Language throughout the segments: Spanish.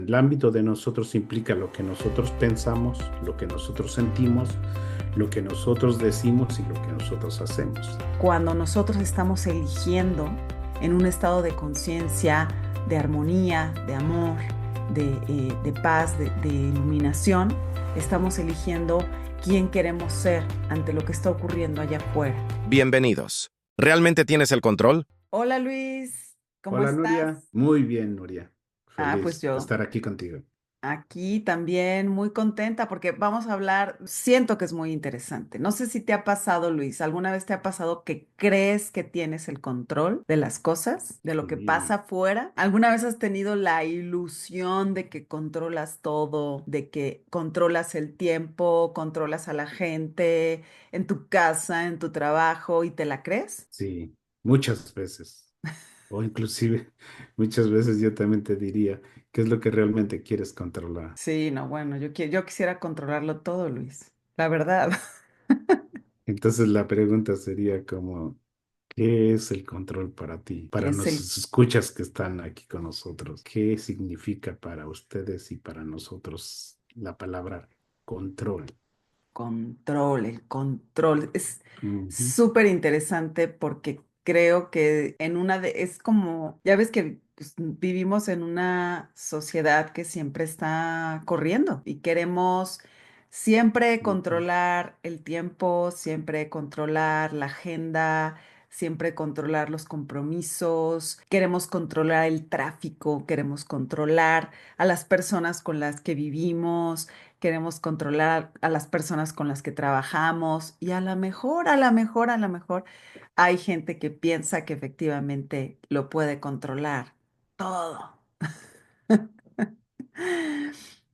El ámbito de nosotros implica lo que nosotros pensamos, lo que nosotros sentimos, lo que nosotros decimos y lo que nosotros hacemos. Cuando nosotros estamos eligiendo en un estado de conciencia, de armonía, de amor, de paz, de iluminación, estamos eligiendo quién queremos ser ante lo que está ocurriendo allá afuera. Bienvenidos. ¿Realmente tienes el control? Hola Luis, ¿cómo Hola Nuria, estás? muy bien Nuria, Pues feliz de yo estar aquí contigo. aquí también muy contenta porque vamos a hablar, siento que es muy interesante. No sé si te ha pasado, Luis, ¿alguna vez te ha pasado que crees que tienes el control de las cosas, de lo que pasa Sí, afuera? ¿Alguna vez has tenido la ilusión de que controlas todo, de que controlas el tiempo, controlas a la gente en tu casa, en tu trabajo y te la crees? sí, muchas veces, o inclusive muchas veces yo también te diría, ¿qué es lo que realmente quieres controlar? Sí, no, bueno, yo quisiera controlarlo todo, Luis, la verdad. Entonces la pregunta sería como, ¿qué es el control para ti? ¿Qué Para es el los escuchas que están aquí con nosotros, ¿qué significa para ustedes y para nosotros la palabra control? control? El control es Ujú, súper interesante porque creo que es como, ya ves que pues, vivimos en una sociedad que siempre está corriendo y queremos siempre ujú. controlar el tiempo, siempre controlar la agenda. Siempre controlar los compromisos, queremos controlar el tráfico, queremos controlar a las personas con las que vivimos, queremos controlar a las personas con las que trabajamos y a lo mejor hay gente que piensa que efectivamente lo puede controlar todo.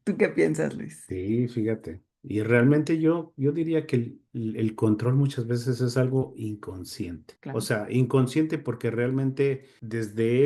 ¿Tú qué piensas, Luis? Sí, fíjate. Y realmente yo diría que el control muchas veces es algo inconsciente. O Claro. sea, inconsciente porque realmente desde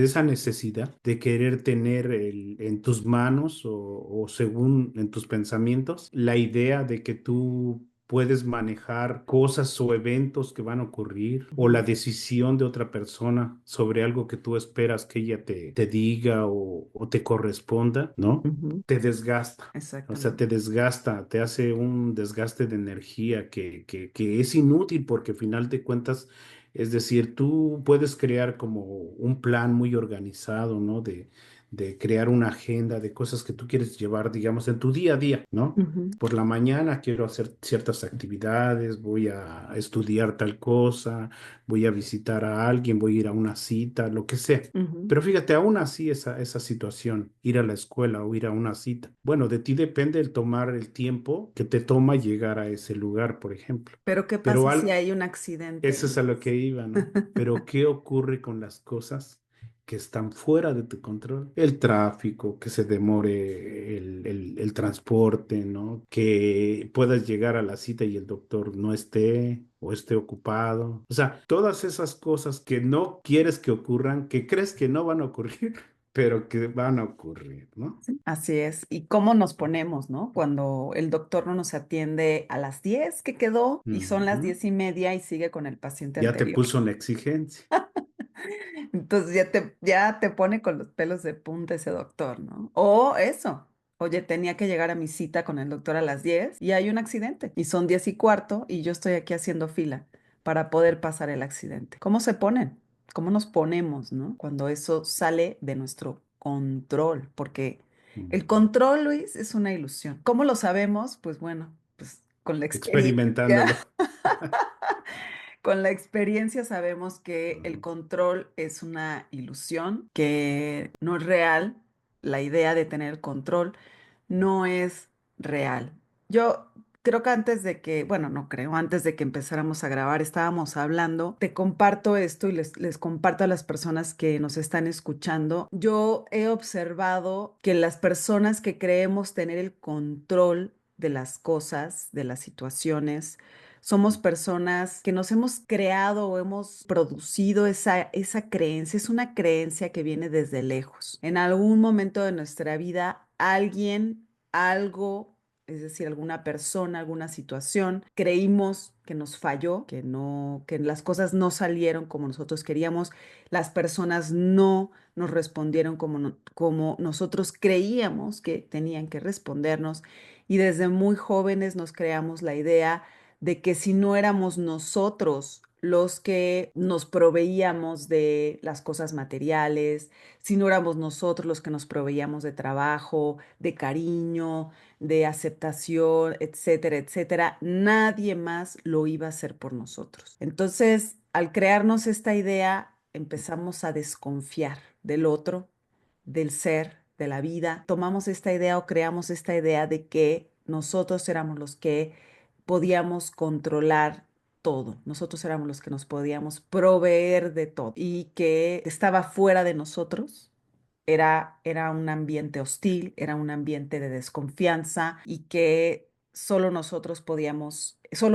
esa necesidad de querer tener en tus manos o según en tus pensamientos, la idea de que tú puedes manejar cosas o eventos que van a ocurrir o la Ujú, decisión de otra persona sobre algo que tú esperas que ella te diga o te corresponda, ¿no? ujú, Te desgasta. O sea, te exactamente. desgasta, te hace un desgaste de energía que es inútil porque al final de cuentas, es decir, tú puedes crear como un plan muy organizado, ¿no? De crear una agenda de cosas que tú quieres llevar, digamos, en tu día a día, ¿no? Ujú, Por la mañana quiero hacer ciertas actividades, voy a estudiar tal cosa, voy a visitar a alguien, voy a ir a una cita, lo que sea. ujú. Pero fíjate, aún así esa situación, ir a la escuela o ir a una cita, bueno, de ti depende el tomar el tiempo que te toma llegar a ese lugar, por ejemplo. Pero ¿qué Pero pasa si hay un accidente, eso es a lo Luis? que iba, ¿no? Pero ¿qué ocurre con las cosas que están fuera de tu control? El tráfico, que se demore el transporte, ¿no? Que puedas llegar a la cita y el doctor no esté o esté ocupado. O sea, todas esas cosas que no quieres que ocurran, que crees que no van a ocurrir, pero que van a ocurrir, ¿no? Así es. ¿Y cómo nos ponemos, no? Cuando el doctor no nos atiende a las 10 que quedó y son las Ujú. 10:30 y sigue con el paciente Ya te anterior. puso una exigencia. Entonces ya te pone con los pelos de punta ese doctor, ¿no? O eso. Oye, tenía que llegar a mi cita con el doctor a las 10 y hay un accidente. Y son 10:15 y yo estoy aquí haciendo fila para poder pasar el accidente. ¿Cómo se ponen? ¿Cómo nos ponemos, no? Cuando eso sale de nuestro control. Porque el Ujú. control, Luis, es una ilusión. ¿Cómo lo sabemos? Pues bueno, pues con la experiencia. Experimentándolo. Con la experiencia sabemos que el Ujú. control es una ilusión, que no es real. La idea de tener control no es real. Yo creo que antes de que, bueno, no creo, antes de que empezáramos a grabar, estábamos hablando, te comparto esto y les comparto a las personas que nos están escuchando. Yo he observado que las personas que creemos tener el control de las cosas, de las situaciones, somos personas que nos hemos creado o hemos producido esa creencia. Es una creencia que viene desde lejos. En algún momento de nuestra vida, alguien, algo, es decir, alguna persona, alguna situación, creímos que nos falló, que no, que las cosas no salieron como nosotros queríamos, las personas no nos respondieron como nosotros creíamos que tenían que respondernos. Y desde muy jóvenes nos creamos la idea de que si no éramos nosotros los que nos proveíamos de las cosas materiales, si no éramos nosotros los que nos proveíamos de trabajo, de cariño, de aceptación, etcétera, etcétera, nadie más lo iba a hacer por nosotros. Entonces, al crearnos esta idea, empezamos a desconfiar del otro, del ser, de la vida. Tomamos esta idea o creamos esta idea de que nosotros éramos los que podíamos controlar todo. Nosotros éramos los que nos podíamos proveer de todo y que estaba fuera de nosotros. Era un ambiente hostil, era un ambiente de desconfianza y que solo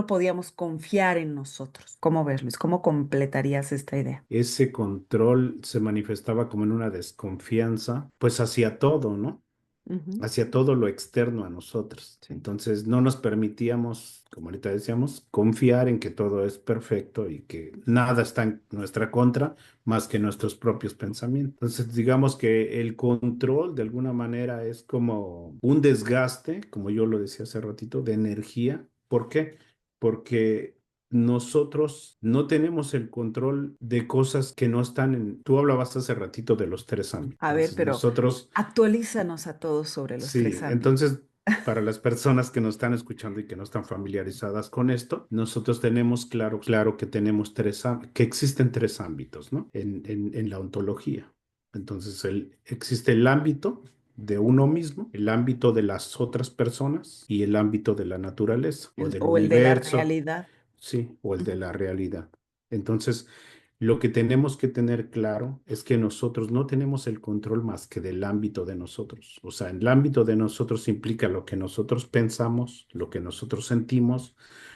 podíamos confiar en nosotros. ¿Cómo ves, Luis? ¿Cómo completarías esta idea? Ese control se manifestaba como en una desconfianza, pues hacia todo, ¿no? Ujú. Hacia todo lo externo a nosotros. Sí. Entonces no nos permitíamos, como ahorita decíamos, confiar en que todo es perfecto y que nada está en nuestra contra más que nuestros propios pensamientos. Entonces digamos que el control de alguna manera es como un desgaste, como yo lo decía hace ratito, de energía. ¿Por qué? Porque nosotros no tenemos el control de cosas que no están en... Tú hablabas hace ratito de los tres ámbitos. A ver, Entonces pero nosotros... actualízanos a todos sobre los tres Sí, ámbitos. entonces, para las personas que nos están escuchando y que no están familiarizadas con esto, nosotros tenemos claro que tenemos que existen tres ámbitos, ¿no? En la ontología. Entonces, existe el ámbito de uno mismo, el ámbito de las otras personas y el ámbito de la naturaleza o del O el de la universo, realidad. sí, o el de Ujú. la realidad. Entonces, lo que tenemos que tener claro es que nosotros no tenemos el control más que del ámbito de nosotros. O sea, el ámbito de nosotros implica lo que nosotros pensamos, lo que nosotros sentimos,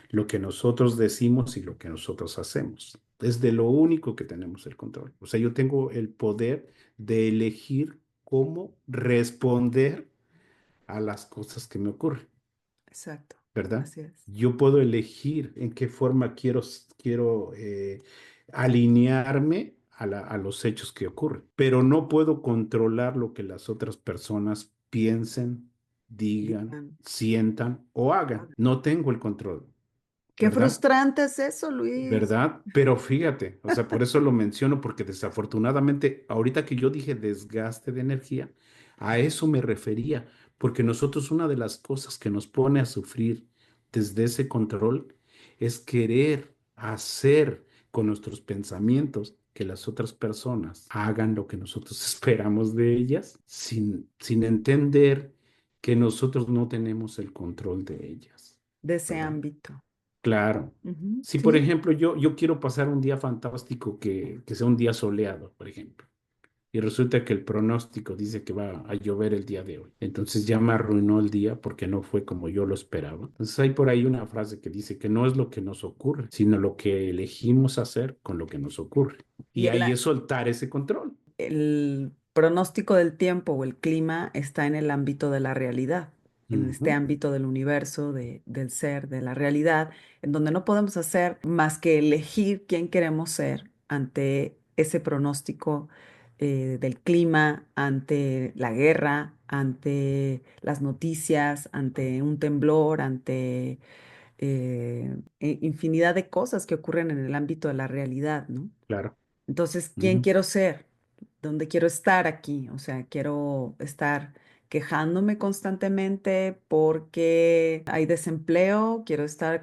lo que nosotros decimos y lo que nosotros hacemos. Es de lo único que tenemos el control. O sea, yo tengo el poder de elegir cómo responder a las cosas que me ocurren. Exacto, ¿Verdad? así es. Yo puedo elegir en qué forma quiero alinearme a los hechos que ocurren, pero no puedo controlar lo que las otras personas piensen, digan, Digan. sientan o hagan. No tengo el control, Qué ¿verdad? frustrante es eso, Luis. ¿Verdad? Pero fíjate, o sea, por eso lo menciono, porque desafortunadamente, ahorita que yo dije desgaste de energía, a eso me refería, porque nosotros una de las cosas que nos pone a sufrir desde ese control es querer hacer con nuestros pensamientos que las otras personas hagan lo que nosotros esperamos de ellas, sin entender que nosotros no tenemos el control de ellas, De ese ¿verdad? ámbito. Claro. Ujú. Si, por Sí. ejemplo, yo quiero pasar un día fantástico que sea un día soleado, por ejemplo, y resulta que el pronóstico dice que va a llover el día de hoy. Entonces ya me arruinó el día porque no fue como yo lo esperaba. Entonces hay por ahí una frase que dice que no es lo que nos ocurre, sino lo que elegimos hacer con lo que nos ocurre. Y Y ahí es soltar ese control. el pronóstico del tiempo o el clima está en el ámbito de la realidad, en este Ujú. ámbito del universo, del ser, de la realidad, en donde no podemos hacer más que elegir quién queremos ser ante ese pronóstico del clima, ante la guerra, ante las noticias, ante un temblor, ante infinidad de cosas que ocurren en el ámbito de la realidad, ¿no? Claro. Entonces, ¿quién Ujú. quiero ser? ¿Dónde quiero estar aquí? O sea, quiero estar quejándome constantemente porque hay desempleo, quiero estar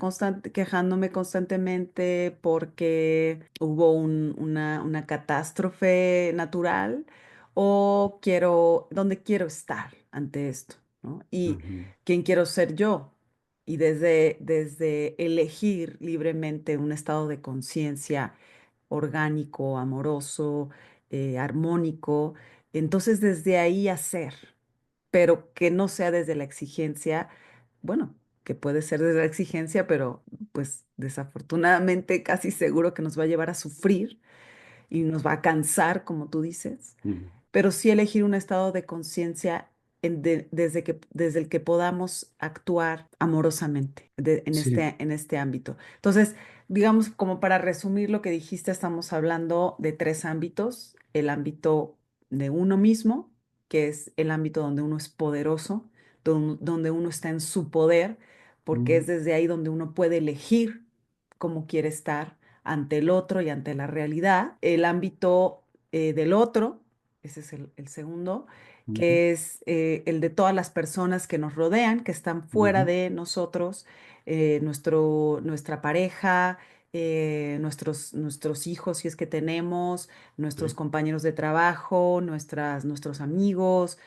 quejándome constantemente porque hubo una catástrofe natural, o ¿dónde quiero estar ante esto? ¿No? Y Ujú. quién quiero ser yo. Y desde elegir libremente un estado de conciencia orgánico, amoroso, armónico. Entonces, desde ahí hacer, pero que no sea desde la exigencia, bueno, que puede ser desde la exigencia, pero pues desafortunadamente casi seguro que nos va a llevar a sufrir y nos va a cansar, como tú dices, Ujú. pero sí elegir un estado de conciencia desde el que podamos actuar amorosamente Sí, en este ámbito. Entonces, digamos, como para resumir lo que dijiste, estamos hablando de tres ámbitos: el ámbito de uno mismo, que es el ámbito donde uno es poderoso, donde uno está en su poder, porque es Ujú, desde ahí donde uno puede elegir cómo quiere estar ante el otro y ante la realidad. El ámbito del otro, ese es el segundo, ujú, que es el de todas las personas que nos rodean, que están fuera ujú, de nosotros, nuestra pareja, nuestros hijos, si es que tenemos, nuestros sí, compañeros de trabajo, nuestros amigos,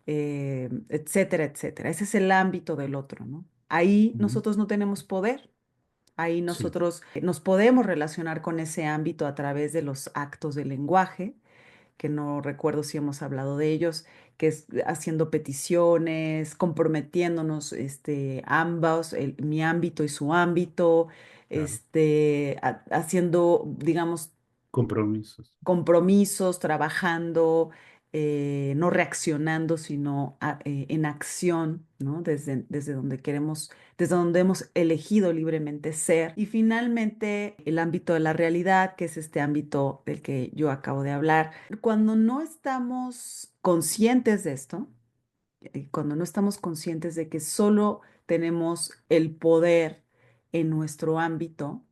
etcétera, etcétera. Ese es el ámbito del otro, ¿no? Ahí ujú, nosotros no tenemos poder. Ahí sí, nosotros nos podemos relacionar con ese ámbito a través de los actos del lenguaje, que no recuerdo si hemos hablado de ellos, que es haciendo peticiones, comprometiéndonos, ambos, mi ámbito y su ámbito, claro. haciendo, digamos, Compromisos. compromisos, trabajando, no reaccionando, sino en acción, ¿no? Desde donde queremos, desde donde hemos elegido libremente ser. Y finalmente, el ámbito de la realidad, que es este ámbito del que yo acabo de hablar. Cuando no estamos conscientes de esto, cuando no estamos conscientes de que solo tenemos el poder en nuestro ámbito,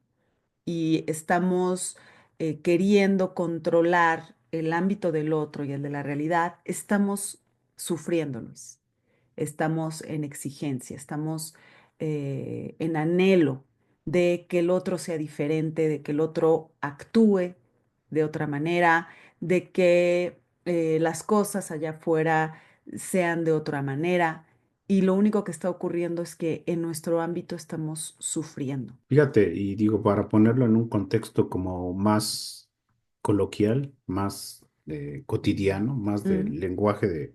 y estamos queriendo controlar el ámbito del otro y el de la realidad, estamos sufriendo, Luis. Estamos en exigencia, estamos en anhelo de que el otro sea diferente, de que el otro actúe de otra manera, de que las cosas allá afuera sean de otra manera. Y lo único que está ocurriendo es que en nuestro ámbito estamos sufriendo. Fíjate, y digo, para ponerlo en un contexto como más coloquial, más cotidiano, más del Ujú, lenguaje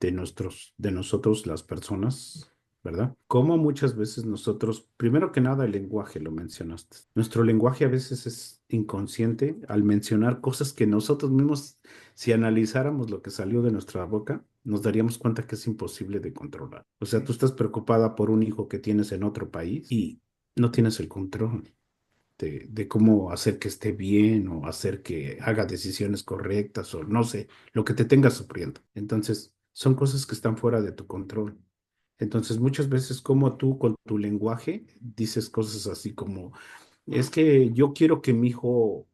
de nosotros, las personas, ¿verdad? Como muchas veces nosotros, primero que nada, el lenguaje, lo mencionaste. Nuestro lenguaje a veces es inconsciente al mencionar cosas que nosotros mismos, si analizáramos lo que salió de nuestra boca, nos daríamos cuenta que es imposible de controlar. O sea, sí. tú estás preocupada por un hijo que tienes en otro país y no tienes el control de cómo hacer que esté bien o hacer que haga decisiones correctas o no sé, lo que te tenga sufriendo. Entonces, son cosas que están fuera de tu control. Entonces, muchas veces como tú con tu lenguaje dices cosas así como, es que yo quiero que mi hijo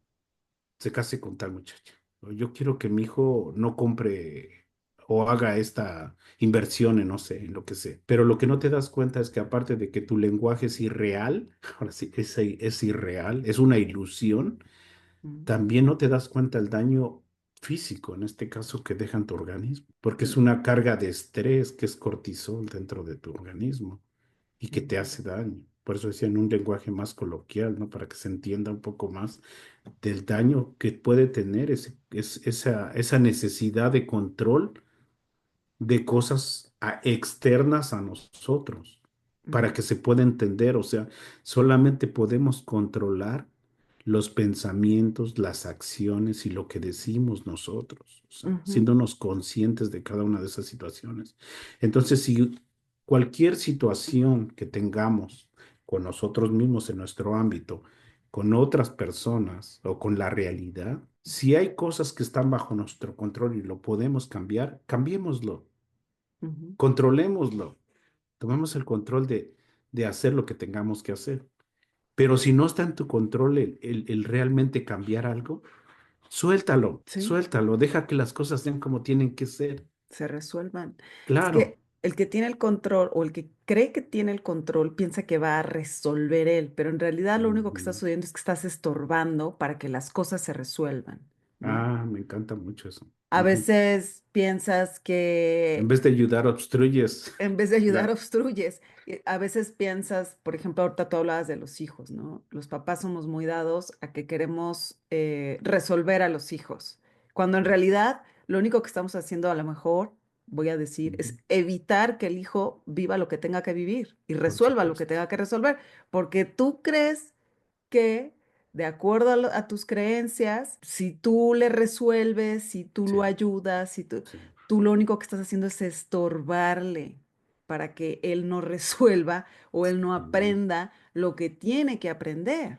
se case con tal muchacha. O yo quiero que mi hijo no compre o haga esta inversión en no sé, en lo que sea. Pero lo que no te das cuenta es que aparte de que tu lenguaje es irreal, ahora sí, es irreal, es una ilusión, Mm, también no te das cuenta el daño físico, en este caso, que deja en tu organismo, porque es mm, una carga de estrés que es cortisol dentro de tu organismo y que te ujú, hace daño. Por eso decía en un lenguaje más coloquial, ¿no? Para que se entienda un poco más del daño que puede tener esa necesidad de control de cosas externas a nosotros, para ujú, que se pueda entender. O sea, solamente podemos controlar los pensamientos, las acciones y lo que decimos nosotros, o sea, ujú, siéndonos conscientes de cada una de esas situaciones. Entonces, si cualquier situación que tengamos con nosotros mismos en nuestro ámbito, con otras personas o con la realidad, si hay cosas que están bajo nuestro control y lo podemos cambiar, cambiémoslo, ujú. controlémoslo, tomemos el control de hacer lo que tengamos que hacer. Pero si no está en tu control el realmente cambiar algo, suéltalo, Sí, suéltalo, deja que las cosas sean como tienen que ser. se resuelvan. Es Claro. que el que tiene el control o el que cree que tiene el control piensa que va a resolver él, pero en realidad lo único que está Ujú. sucediendo es que estás estorbando para que las cosas se resuelvan, ¿no? Ah, me encanta mucho eso. A Ujú. veces piensas En que vez de ayudar, obstruyes. en vez de ayudar, Claro. obstruyes. Y a veces piensas, por ejemplo, ahorita tú hablabas de los hijos, ¿no? Los papás somos muy dados a que queremos resolver a los hijos, cuando en realidad lo único que estamos haciendo, a lo mejor, voy a decir, Ujú. es evitar que el hijo viva lo que tenga que vivir y Por resuelva lo que supuesto. tenga que resolver, porque tú crees que, de acuerdo a tus creencias, si tú le resuelves, si tú lo Sí, ayudas, si sí, tú lo único que estás haciendo es estorbarle para que él no resuelva o él no sí. aprenda lo que tiene que aprender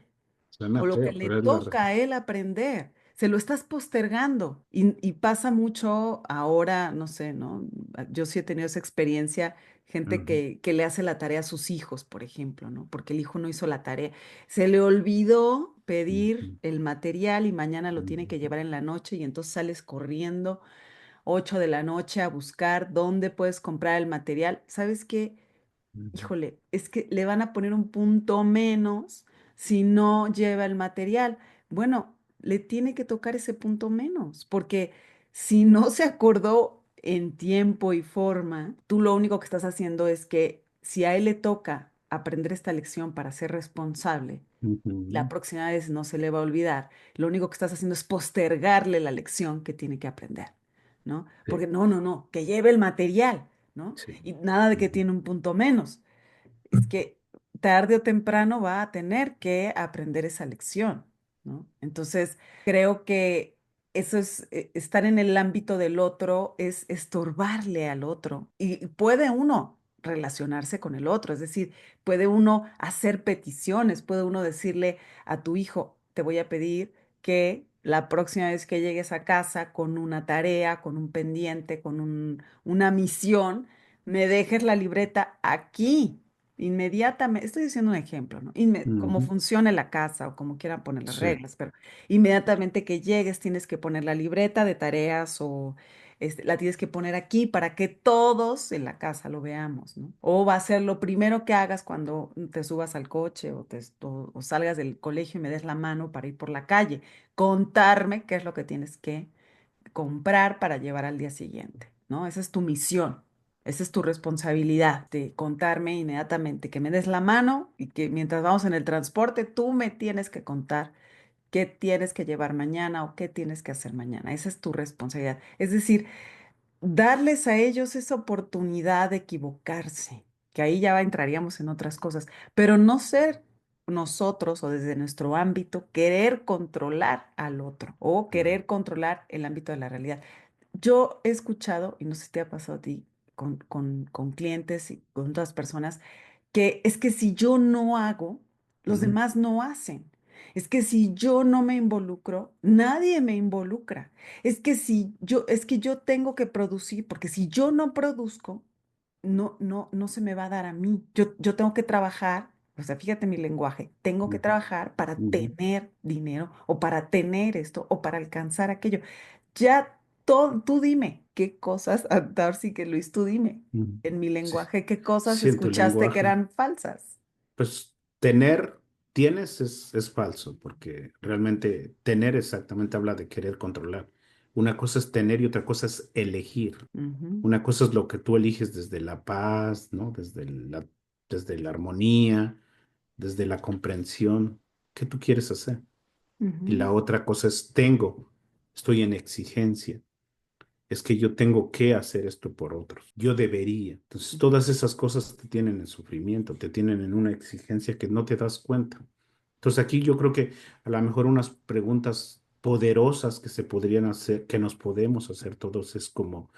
o Suena lo que feo, le pero es la toca realidad. a él aprender. se lo estás postergando. Y pasa mucho ahora, no sé, ¿no? Yo sí he tenido esa experiencia, gente Ujú, que le hace la tarea a sus hijos, por ejemplo, ¿no? Porque el hijo no hizo la tarea. Se le olvidó pedir ujú, el material y mañana lo tiene que ujú, llevar en la noche y entonces sales corriendo 8 de la noche a buscar dónde puedes comprar el material. ¿Sabes qué? ujú, Híjole, es que le van a poner un punto menos si no lleva el material. Bueno, le tiene que tocar ese punto menos, porque si no se acordó en tiempo y forma, tú lo único que estás haciendo es que si a él le toca aprender esta lección para ser responsable, la ujú. próxima vez no se le va a olvidar. Lo único que estás haciendo es postergarle la lección que tiene que aprender, ¿no? Sí, Porque no, no, no, que lleve el material, ¿no? sí. Y nada de que Ujú, tiene un punto menos. Es que tarde o temprano va a tener que aprender esa lección, ¿no? Entonces, creo que eso es, estar en el ámbito del otro es estorbarle al otro. Y puede uno relacionarse con el otro, es decir, puede uno hacer peticiones, puede uno decirle a tu hijo, te voy a pedir que la próxima vez que llegues a casa con una tarea, con un pendiente, con una misión, me dejes la libreta aquí inmediatamente. Estoy diciendo un ejemplo, ¿no? Cómo ujú. funcione la casa o como quieran poner las Sí. reglas, pero inmediatamente que llegues tienes que poner la libreta de tareas o la tienes que poner aquí para que todos en la casa lo veamos, ¿no? O va a ser lo primero que hagas cuando te subas al coche o salgas del colegio y me des la mano para ir por la calle, contarme qué es lo que tienes que comprar para llevar al día siguiente, ¿no? Esa es tu misión, esa es tu responsabilidad de contarme inmediatamente, que me des la mano y que mientras vamos en el transporte tú me tienes que contar qué tienes que llevar mañana o qué tienes que hacer mañana. Esa es tu responsabilidad. Es decir, darles a ellos esa oportunidad de equivocarse, que ahí ya entraríamos en otras cosas, pero no ser nosotros o desde nuestro ámbito querer controlar al otro o Ujú, querer controlar el ámbito de la realidad. Yo he escuchado, y no sé si te ha pasado a ti, con clientes y con otras personas, que es que si yo no hago, los ujú, demás no hacen. Es que si yo no me involucro, nadie me involucra. Es que yo tengo que producir, porque si yo no produzco, no se me va a dar a mí. Yo tengo que trabajar, o sea, fíjate mi lenguaje, tengo que ujú, trabajar para ujú, tener dinero o para tener esto o para alcanzar aquello. Ya todo, tú dime, ¿qué cosas, Darcy, que Luis, tú dime, ujú. en mi Sí, lenguaje, qué cosas sí, en tu escuchaste que lenguaje. eran falsas? Pues tienes es falso, porque realmente tener exactamente habla de querer controlar. Una cosa es tener y otra cosa es elegir. Ujú, Una cosa es lo que tú eliges desde la paz, ¿no? Desde la armonía, desde la comprensión. ¿Qué tú quieres hacer? Y ujú, la otra cosa es tengo, estoy en exigencia. Es que yo tengo que hacer esto por otros. Yo debería. Entonces, todas esas cosas te tienen en sufrimiento, te tienen en una exigencia que no te das cuenta. Entonces, aquí yo creo que a lo mejor unas preguntas poderosas que se podrían hacer, que nos podemos hacer todos, es como,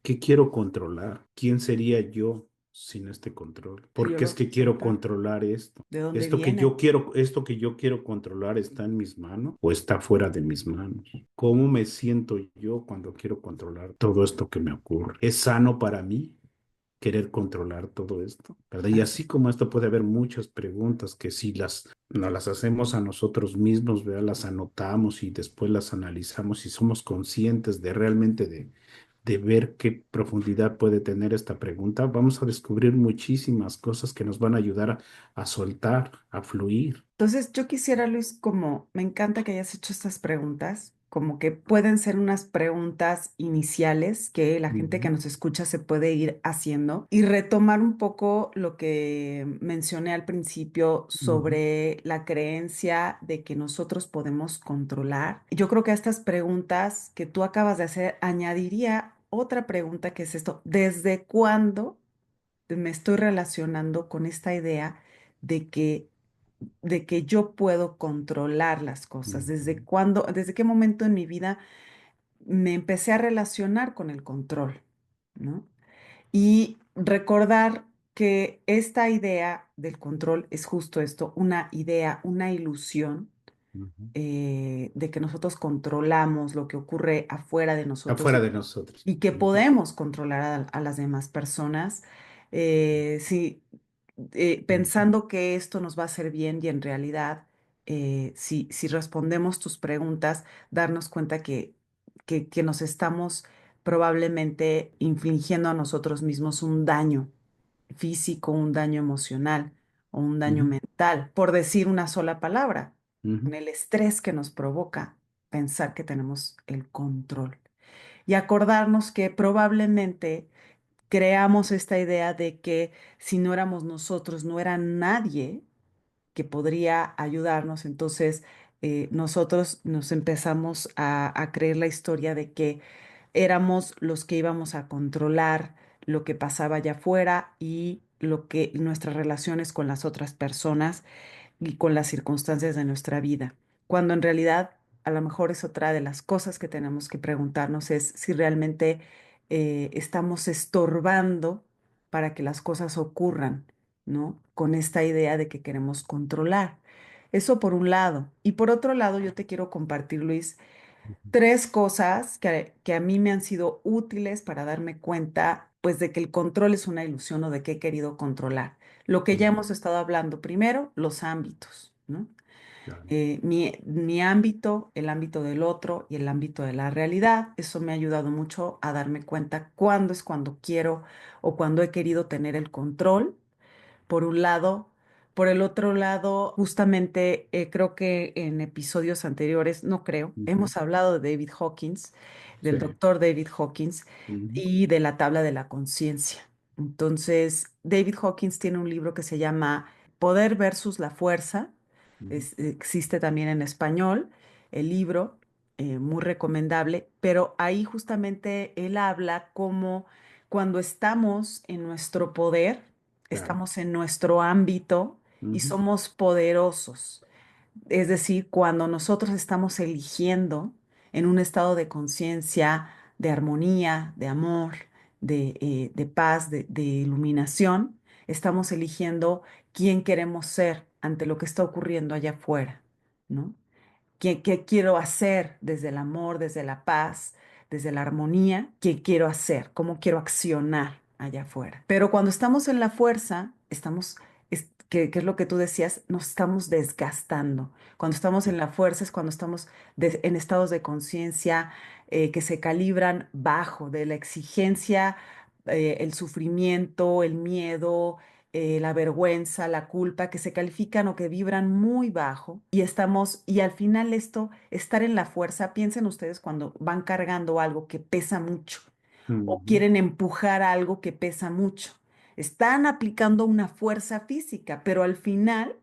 ¿qué quiero controlar? ¿Quién sería yo sin este control? si ¿Por yo qué es lo que quiero sepa, controlar esto? ¿de dónde viene? Esto que yo quiero controlar está en mis manos o está fuera de mis manos. ¿Cómo me siento yo cuando quiero controlar todo esto que me ocurre? ¿Es sano para mí querer controlar todo esto? ¿Verdad? Y Así. así como esto puede haber muchas preguntas que si nos las hacemos a nosotros mismos, ¿verdad? Las anotamos y después las analizamos y somos conscientes de realmente de ver qué profundidad puede tener esta pregunta, vamos a descubrir muchísimas cosas que nos van a ayudar a soltar, a fluir. Entonces, yo quisiera, Luis, como me encanta que hayas hecho estas preguntas, como que pueden ser unas preguntas iniciales que la gente que Ujú, nos escucha se puede ir haciendo y retomar un poco lo que mencioné al principio ujú, sobre la creencia de que nosotros podemos controlar. Yo creo que a estas preguntas que tú acabas de hacer, añadiría otra pregunta que es esto: ¿desde cuándo me estoy relacionando con esta idea de que yo puedo controlar las cosas? ¿Desde ujú, cuándo, desde qué momento en mi vida me empecé a relacionar con el control, ¿no? Y recordar que esta idea del control es justo esto, una idea, una ilusión, Ujú. de que nosotros controlamos lo que ocurre afuera de nosotros Afuera de nosotros. y que Ujú, podemos controlar a las demás personas, sí, ujú, pensando que esto nos va a hacer bien y en realidad, si respondemos tus preguntas, darnos cuenta que nos estamos probablemente infligiendo a nosotros mismos un daño físico, un daño emocional o un daño ujú, mental, por decir una sola palabra, ujú, con el estrés que nos provoca pensar que tenemos el control y acordarnos que probablemente creamos esta idea de que si no éramos nosotros, no era nadie que podría ayudarnos. Entonces, nosotros nos empezamos a creer la historia de que éramos los que íbamos a controlar lo que pasaba allá afuera y lo que nuestras relaciones con las otras personas y con las circunstancias de nuestra vida, cuando en realidad a lo mejor es otra de las cosas que tenemos que preguntarnos es si realmente estamos estorbando para que las cosas ocurran, ¿no? Con esta idea de que queremos controlar. Eso por un lado. Y por otro lado, yo te quiero compartir, Luis, ujú. tres cosas que a mí me han sido útiles para darme cuenta, pues, de que el control es una ilusión o de que he querido controlar. Lo que ya Ujú, hemos estado hablando primero, los ámbitos, ¿no? claro. Mi ámbito, el ámbito del otro y el ámbito de la realidad. Eso me ha ayudado mucho a darme cuenta cuándo es cuando quiero o cuando he querido tener el control por un lado. Por el otro lado, justamente creo que en episodios anteriores, no creo, Ujú, hemos hablado de David Hawkins, sí. del doctor David Hawkins Ujú, y de la tabla de la conciencia. Entonces, David Hawkins tiene un libro que se llama Poder versus la fuerza. ujú, Existe también en español el libro, muy recomendable, pero ahí justamente él habla como cuando estamos en nuestro poder, claro. estamos en nuestro ámbito y Ujú, somos poderosos. Es decir, cuando nosotros estamos eligiendo en un estado de conciencia, de armonía, de amor, de paz, de iluminación, estamos eligiendo quién queremos ser ante lo que está ocurriendo allá afuera, ¿no? ¿Qué quiero hacer desde el amor, desde la paz, desde la armonía? ¿Qué quiero hacer? ¿Cómo quiero accionar allá afuera? Pero cuando estamos en la fuerza, que es lo que tú decías, nos estamos desgastando. Cuando estamos en la fuerza es cuando estamos en estados de conciencia que se calibran bajo de la exigencia, el sufrimiento, el miedo, la vergüenza, la culpa, que se califican o que vibran muy bajo y al final esto, estar en la fuerza, piensen ustedes cuando van cargando algo que pesa mucho o ujú, quieren empujar algo que pesa mucho. Están aplicando una fuerza física, pero al final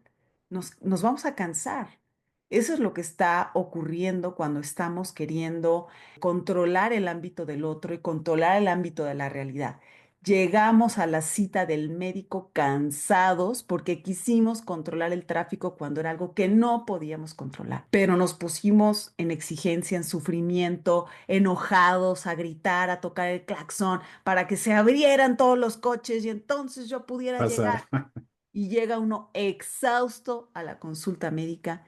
nos vamos a cansar. Eso es lo que está ocurriendo cuando estamos queriendo controlar el ámbito del otro y controlar el ámbito de la realidad. Llegamos a la cita del médico cansados porque quisimos controlar el tráfico cuando era algo que no podíamos controlar, pero nos pusimos en exigencia, en sufrimiento, enojados, a gritar, a tocar el claxon para que se abrieran todos los coches y entonces yo pudiera pasar. llegar. Y llega uno exhausto a la consulta médica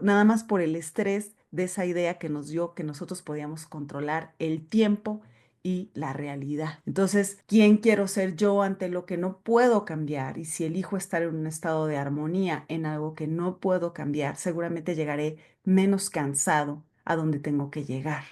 nada más por el estrés de esa idea que nos dio que nosotros podíamos controlar el tiempo y la realidad. Entonces, ¿quién quiero ser yo ante lo que no puedo cambiar? Y si elijo estar en un estado de armonía en algo que no puedo cambiar, seguramente llegaré menos cansado a donde tengo que llegar,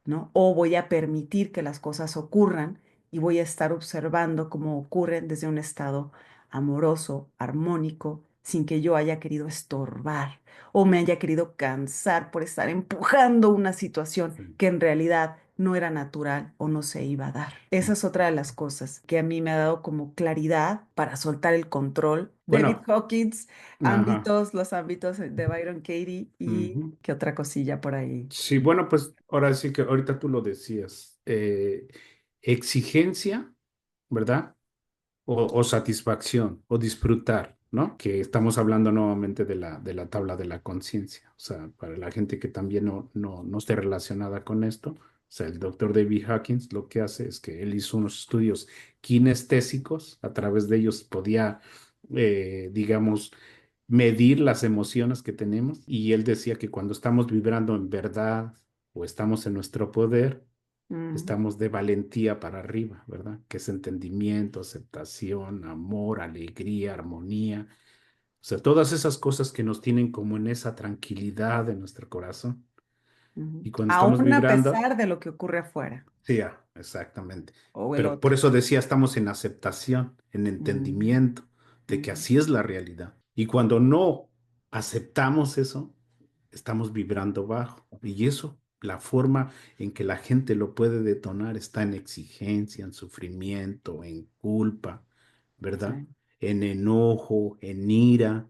¿no? O voy a permitir que las cosas ocurran y voy a estar observando cómo ocurren desde un estado amoroso, armónico, sin que yo haya querido estorbar o me haya querido cansar por estar empujando una situación Sí. que en realidad no era natural o no se iba a dar. Esa es otra de las cosas que a mí me ha dado como claridad para soltar el control. David Bueno, Hawkins, ajá. los ámbitos de Byron Katie y Ujú. qué otra cosilla por ahí. Sí, bueno, pues ahora sí que ahorita tú lo decías. Exigencia, ¿verdad? O satisfacción o disfrutar, ¿no? Que estamos hablando nuevamente de la tabla de la conciencia. O sea, para la gente que también no esté relacionada con esto, o sea, el doctor David Hawkins lo que hace es que él hizo unos estudios kinestésicos, a través de ellos podía, digamos, medir las emociones que tenemos. Y él decía que cuando estamos vibrando en verdad o estamos en nuestro poder, Mm, estamos de valentía para arriba, ¿verdad? Que es entendimiento, aceptación, amor, alegría, armonía. O sea, todas esas cosas que nos tienen como en esa tranquilidad de nuestro corazón. ujú. Y cuando estamos Aún a vibrando, pesar de lo que ocurre afuera sí, exactamente. o el Pero por otro. eso decía, estamos en aceptación, en Mm, entendimiento de que ujú, así es la realidad. Y cuando no aceptamos eso, estamos vibrando bajo. Y eso, la forma en que la gente lo puede detonar está en exigencia, en sufrimiento, en culpa, ¿verdad? sí. En enojo, en ira,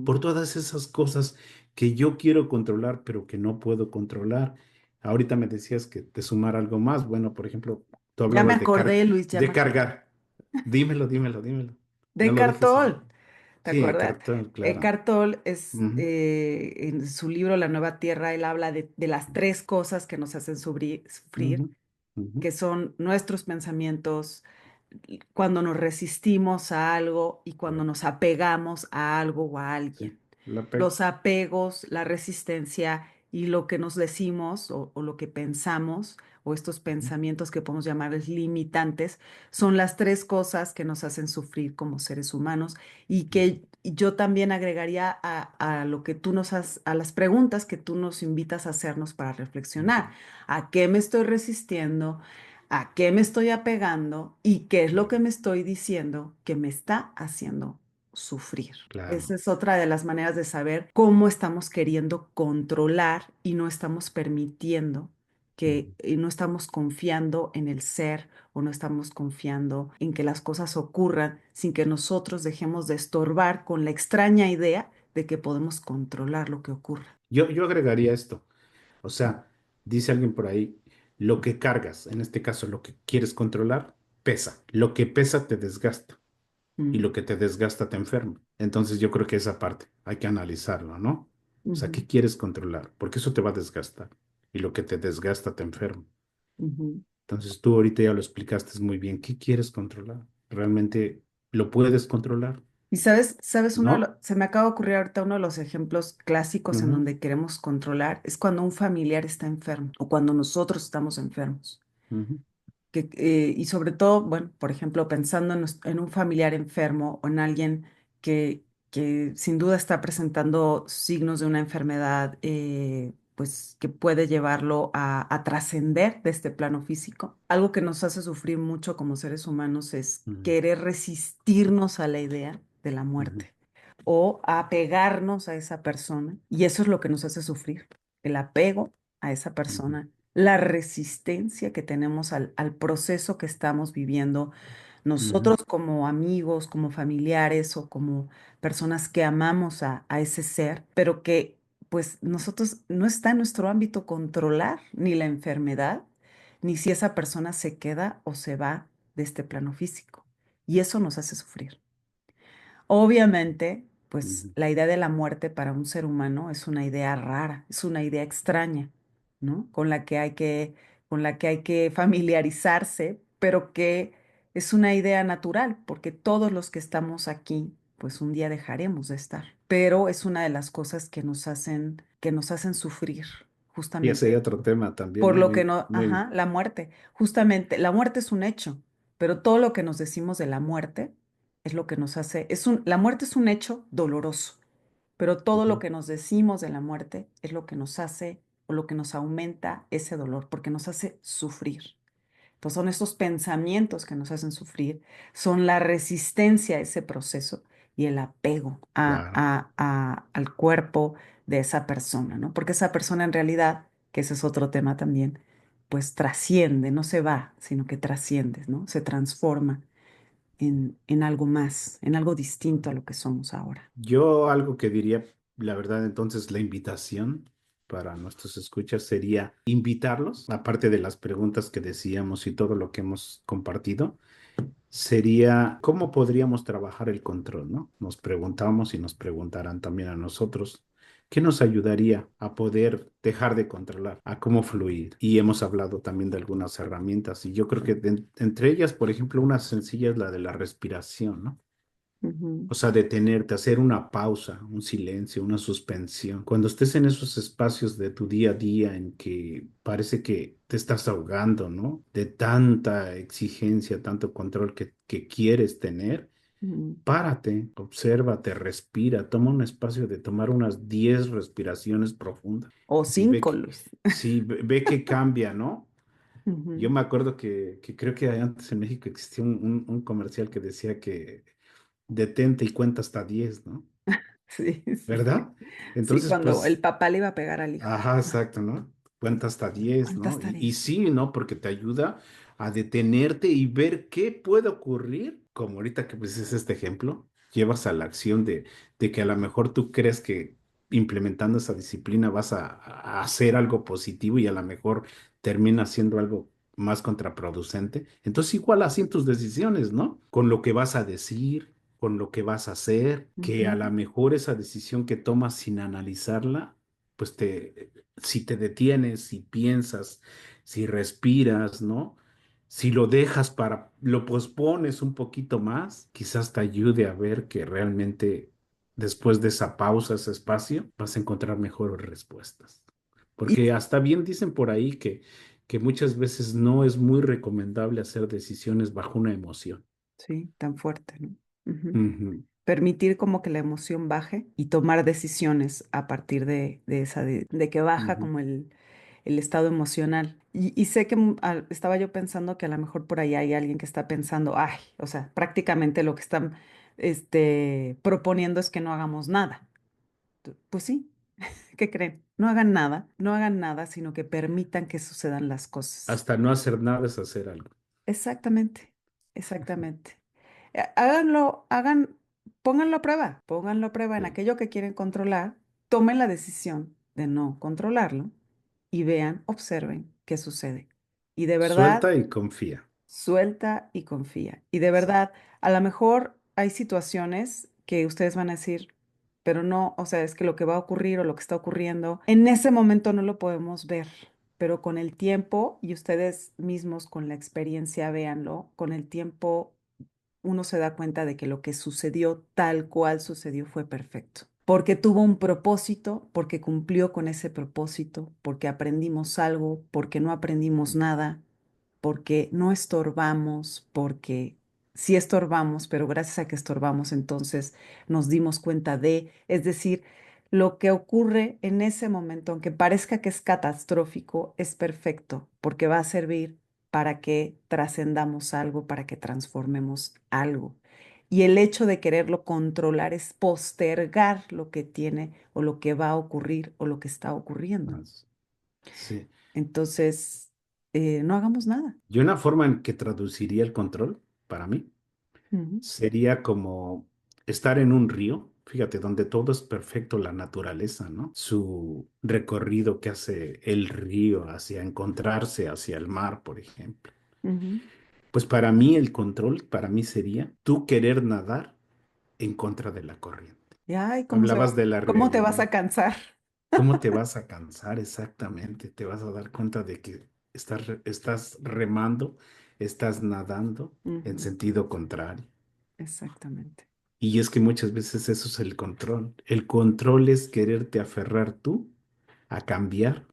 por Mm. todas esas cosas que yo quiero controlar, pero que no puedo controlar. Ahorita me decías que te sumar algo más. Bueno, por ejemplo, tú Ya me hablabas acordé, Luis, ya de me acordé. cargar. Dímelo, dímelo, dímelo. No De lo dejes Cartol, ahí. ¿te Sí, acuerdas? cartón, claro. Cartol es, Ujú, en su libro La Nueva Tierra, él habla de las tres cosas que nos hacen sufrir, ujú, ujú, que son nuestros pensamientos, cuando nos resistimos a algo y cuando nos apegamos a algo o a sí, alguien. la pego. Los apegos, la resistencia y lo que nos decimos o lo que pensamos o estos Ujú, pensamientos que podemos llamar limitantes son las tres cosas que nos hacen sufrir como seres humanos y ujú, que yo también agregaría a lo que tú a las preguntas que tú nos invitas a hacernos para reflexionar. ujú, ¿A qué me estoy resistiendo? ¿A qué me estoy apegando? ¿Y qué es lo que claro, me estoy diciendo que me está haciendo sufrir? Esa claro. es otra de las maneras de saber cómo estamos queriendo controlar y no estamos permitiendo que Ujú, no estamos confiando en el ser o no estamos confiando en que las cosas ocurran sin que nosotros dejemos de estorbar con la extraña idea de que podemos controlar lo que ocurra. yo agregaría esto. O sea, dice alguien por ahí, lo que cargas, en este caso lo que quieres controlar, pesa. Lo que pesa te desgasta y Mm, lo que te desgasta te enferma. Entonces yo creo que esa parte hay que analizarlo, ¿no? O sea, ujú, ¿qué quieres controlar? Porque eso te va a desgastar y lo que te desgasta te enferma. ujú. Entonces tú ahorita ya lo explicaste muy bien. ¿Qué quieres controlar? ¿Realmente lo puedes controlar? Y sabes, ¿No? se me acaba de ocurrir ahorita uno de los ejemplos clásicos en Ujú, donde queremos controlar es cuando un familiar está enfermo o cuando nosotros estamos enfermos. ujú, Y sobre todo, bueno, por ejemplo, pensando en un familiar enfermo o en alguien que sin duda está presentando signos de una enfermedad, pues que puede llevarlo a trascender de este plano físico. Algo que nos hace sufrir mucho como seres humanos es ujú, querer resistirnos a la idea de la ujú, muerte o a apegarnos a esa persona. Y eso es lo que nos hace sufrir, el apego a esa ujú, persona, la resistencia que tenemos al proceso que estamos viviendo ujú, nosotros como amigos, como familiares o como personas que amamos a ese ser, pero que pues nosotros no está en nuestro ámbito controlar ni la enfermedad, ni si esa persona se queda o se va de este plano físico. Y eso nos hace sufrir. Obviamente, pues ujú. la idea de la muerte para un ser humano es una idea rara, es una idea extraña, ¿no? Con la que hay que familiarizarse, pero que es una idea natural, porque todos los que estamos aquí, pues un día dejaremos de estar. Pero es una de las cosas que nos hacen sufrir, Y ese es justamente otro tema también, por ¿no? lo que Muy, no, muy. ajá, la muerte. Justamente, la muerte es un hecho, pero todo lo que nos decimos de la muerte es lo que nos hace, la muerte es un hecho doloroso, pero todo lo Ujú, que nos decimos de la muerte es lo que nos hace o lo que nos aumenta ese dolor, porque nos hace sufrir. Entonces son estos pensamientos que nos hacen sufrir, son la resistencia a ese proceso y el apego claro. al cuerpo de esa persona, ¿no? Porque esa persona en realidad, que ese es otro tema también, pues trasciende, no se va, sino que trasciende, ¿no? Se transforma en algo más, en algo distinto a lo que somos ahora. Yo algo que diría, la verdad, entonces la invitación para nuestros escuchas sería invitarlos, aparte de las preguntas que decíamos y todo lo que hemos compartido, sería cómo podríamos trabajar el control, ¿no? Nos preguntamos y nos preguntarán también a nosotros. ¿Qué nos ayudaría a poder dejar de controlar, a cómo fluir? Y hemos hablado también de algunas herramientas y yo creo que entre ellas, por ejemplo, una sencilla es la de la respiración, ¿no? Ujú, O sea, detenerte, hacer una pausa, un silencio, una suspensión. Cuando estés en esos espacios de tu día a día en que parece que te estás ahogando, ¿no? De tanta exigencia, tanto control que quieres tener, ujú. párate, obsérvate, respira, toma un espacio de tomar unas 10 respiraciones profundas O y ve 5, que, Luis. sí, ve que cambia, ¿no? Yo Ujú. me acuerdo que creo que antes en México existía un comercial que decía que detente y cuenta hasta 10, ¿no? Sí, sí, sí. ¿Verdad? Sí, Entonces, cuando el pues, papá le iba a pegar al hijo. ajá, exacto, ¿no? Cuenta hasta 10, ¿Cuántas ¿no? Y tareas? sí, ¿no? Porque te ayuda a detenerte y ver qué puede ocurrir, como ahorita que pues es este ejemplo, llevas a la acción de que a lo mejor tú crees que implementando esa disciplina vas a hacer algo positivo y a lo mejor termina siendo algo más contraproducente. Entonces, igual así en tus decisiones, ¿no? Con lo que vas a decir, con lo que vas a hacer, que a Ujú. lo mejor esa decisión que tomas sin analizarla, pues si te detienes, si piensas, si respiras, ¿no? Si lo dejas lo pospones un poquito más, quizás te ayude a ver que realmente después de esa pausa, ese espacio, vas a encontrar mejores respuestas. Y Porque hasta bien dicen por ahí que muchas veces no es muy recomendable hacer decisiones bajo una emoción. sí, tan fuerte, ¿no? Ujú. Ujú, Permitir como que la emoción baje y tomar decisiones a partir de esa, de que baja ujú. como el estado emocional. Y sé que estaba yo pensando que a lo mejor por ahí hay alguien que está pensando, ay, o sea, prácticamente lo que están proponiendo es que no hagamos nada. Pues sí, ¿qué creen? No hagan nada, no hagan nada, sino que permitan que sucedan las cosas. Hasta no hacer nada es hacer algo. Exactamente, exactamente. Háganlo, pónganlo a prueba en Sí. aquello que quieren controlar, tomen la decisión de no controlarlo y vean, observen qué sucede. Y de verdad, Suelta y confía. suelta y confía. Y de Sí. verdad, a lo mejor hay situaciones que ustedes van a decir, pero no, o sea, es que lo que va a ocurrir o lo que está ocurriendo, en ese momento no lo podemos ver, pero con el tiempo, y ustedes mismos con la experiencia, véanlo, con el tiempo uno se da cuenta de que lo que sucedió tal cual sucedió fue perfecto. Porque tuvo un propósito, porque cumplió con ese propósito, porque aprendimos algo, porque no aprendimos nada, porque no estorbamos, porque sí estorbamos, pero gracias a que estorbamos, entonces nos dimos cuenta es decir, lo que ocurre en ese momento, aunque parezca que es catastrófico, es perfecto, porque va a servir para que trascendamos algo, para que transformemos algo. Y el hecho de quererlo controlar es postergar lo que tiene o lo que va a ocurrir o lo que está ocurriendo. Más. Sí. Entonces, no hagamos nada. Y una forma en que traduciría el control, para mí, Ujú, sería como estar en un río, fíjate, donde todo es perfecto, la naturaleza, ¿no? Su recorrido que hace el río hacia encontrarse hacia el mar, por ejemplo. ujú. Pues para mí el control, para mí sería tú querer nadar en contra de la corriente. Y ay, Hablabas de la cómo te vas realidad. a cansar? ¿Cómo te vas a cansar exactamente? Te vas a dar cuenta de que estás remando, estás nadando en Ujú, sentido contrario. exactamente. Y es que muchas veces eso es el control. El control es quererte aferrar tú a cambiar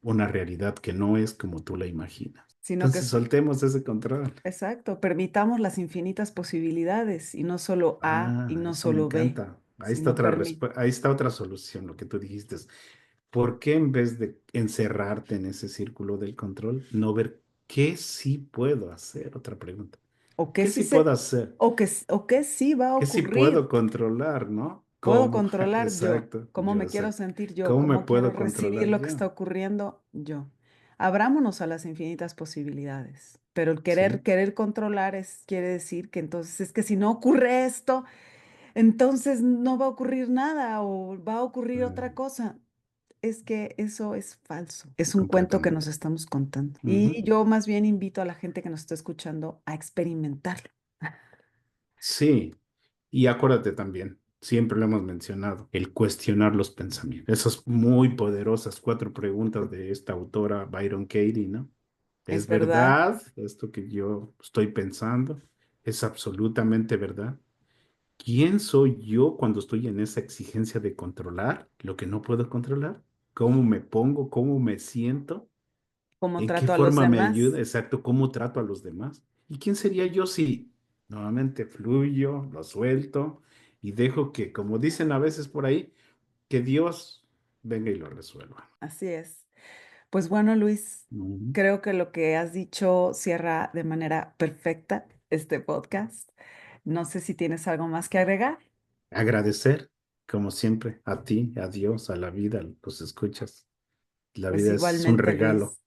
una realidad que no es como tú la imaginas. Sino que Entonces soltemos ese control. exacto, permitamos las infinitas posibilidades y no solo A y Ah, no eso me solo B, encanta. sino permite. Ahí está otra solución, lo que tú dijiste. ¿Por qué en vez de encerrarte en ese círculo del control, no ver qué sí puedo hacer? Otra pregunta. O que ¿Qué sí sí puedo se, hacer? o que sí va a ¿Qué sí puedo ocurrir. controlar, no? Puedo ¿Cómo? controlar yo, Exacto, cómo yo, me quiero exacto. sentir yo, ¿Cómo me cómo quiero puedo recibir controlar lo que yo? está ocurriendo yo. Abrámonos a las infinitas posibilidades, pero el Sí. querer controlar quiere decir que entonces es que si no ocurre esto, entonces no va a ocurrir nada o va a ocurrir otra Mm, cosa. Es que eso es falso. Es un cuento que nos completamente. estamos contando. Y Ujú. yo más bien invito a la gente que nos está escuchando a experimentarlo. Sí. Y acuérdate también, siempre lo hemos mencionado, el cuestionar los pensamientos. Esas muy poderosas 4 preguntas de esta autora Byron Katie, ¿no? Es ¿Es verdad. verdad esto que yo estoy pensando? ¿Es absolutamente verdad? ¿Quién soy yo cuando estoy en esa exigencia de controlar lo que no puedo controlar? ¿Cómo me pongo? ¿Cómo me siento? ¿Cómo ¿En qué trato a los forma me ayuda? demás? Exacto, ¿cómo trato a los demás? ¿Y quién sería yo si nuevamente fluyo, lo suelto y dejo que, como dicen a veces por ahí, que Dios venga y lo resuelva? Así es. Pues bueno, Luis, Ujú. creo que lo que has dicho cierra de manera perfecta este podcast. No sé si tienes algo más que agregar. Agradecer, como siempre, a ti, a Dios, a la vida, a los escuchas. La Pues vida es un igualmente, regalo. Luis.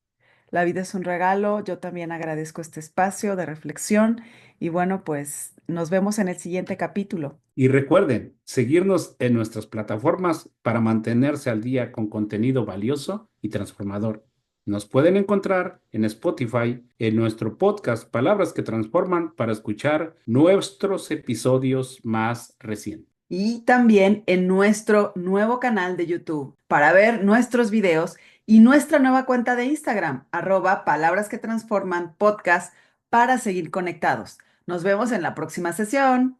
La vida es un regalo. Yo también agradezco este espacio de reflexión y bueno, pues nos vemos en el siguiente capítulo. Y recuerden, seguirnos en nuestras plataformas para mantenerse al día con contenido valioso y transformador. Nos pueden encontrar en Spotify, en nuestro podcast Palabras que Transforman para escuchar nuestros episodios más recientes. Y también en nuestro nuevo canal de YouTube para ver nuestros videos y nuestra nueva cuenta de Instagram, @palabras que transforman podcast para seguir conectados. Nos vemos en la próxima sesión.